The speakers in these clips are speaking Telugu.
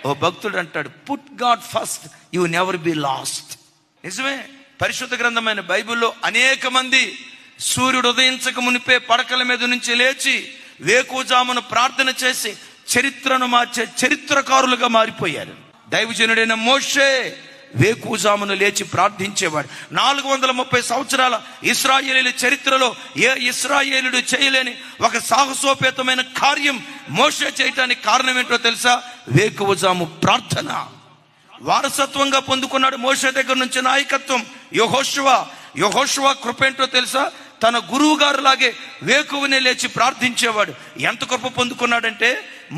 ఓ భక్తుడు అంటాడు, put God first, you never be last. నిజమే. పరిశుద్ధ గ్రంథమైన బైబిల్లో అనేక మంది సూర్యుడు ఉదయించక మునిపే పడకల మీద నుంచి లేచి వేకువజామున ప్రార్థన చేసి చరిత్రను మార్చే చరిత్రకారులుగా మారిపోయారు. దైవజనుడైన మోషే వేకువజామున లేచి ప్రార్థించేవాడు. 430 సంవత్సరాల ఇశ్రాయేలీల చరిత్రలో ఏ ఇశ్రాయేలుడు చేయలేని ఒక సాహసోపేతమైన కార్యం మోషే చేయటానికి కారణం ఏంటో తెలుసా? వేకువజాము ప్రార్థన. వారసత్వంగా పొందుకున్నాడు మోషే దగ్గర నుంచి నాయకత్వం. యెహోషువ కృప ఏంటో తెలుసా? తన గురువు గారు లాగే వేకువనే లేచి ప్రార్థించేవాడు. ఎంత కృప పొందుకున్నాడంటే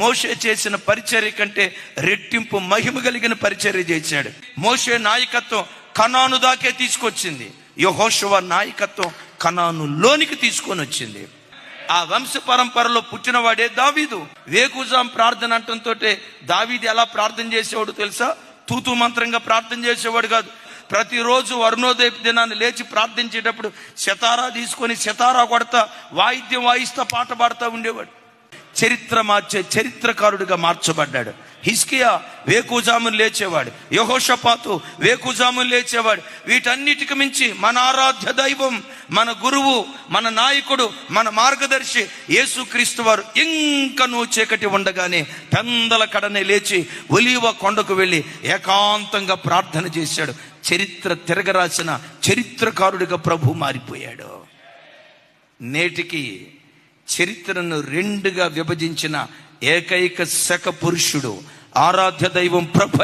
మోషే చేసిన పరిచర్య కంటే రెట్టింపు మహిమ కలిగిన పరిచర్య చేశాడు. మోషే నాయకత్వం కనాను దాకే తీసుకొచ్చింది. యెహోషువ నాయకత్వం కనానులోనికి తీసుకొని వచ్చింది. ఆ వంశ పరంపరలో పుట్టినవాడే దావీదు. వేకువజాము ప్రార్థన అంటంతో దావీదు ఎలా ప్రార్థన చేసేవాడు తెలుసా? తూతు మంత్రంగా ప్రార్థన చేసేవాడు కాదు. ప్రతిరోజు అరుణోదయ దినాన్ని లేచి ప్రార్థించేటప్పుడు సితారా తీసుకొని సితారా కొడతా, వాయిద్యం వాయిస్తా, పాట పాడుతూ ఉండేవాడు. చరిత్ర మార్చే చరిత్రకారుడిగా మార్చబడ్డాడు. హిజ్కియా వేకువజామున లేచేవాడు. యెహోషాపాతు వేకువజామున లేచేవాడు. వీటన్నిటికి మించి మన ఆరాధ్య దైవం, మన గురువు, మన నాయకుడు, మన మార్గదర్శి యేసుక్రీస్తు వారు ఇంకనూ చీకటి ఉండగానే పెందల కడనే లేచి ఒలీవ కొండకు వెళ్ళి ఏకాంతంగా ప్రార్థన చేశాడు. చరిత్ర తిరగరాసిన చరిత్రకారుడిగా ప్రభు మారిపోయాడు. నేటికి చరిత్రను రెండుగా విభజించిన ఏకైక శక పురుషుడు, ఆరాధ్య దైవం ప్రభు.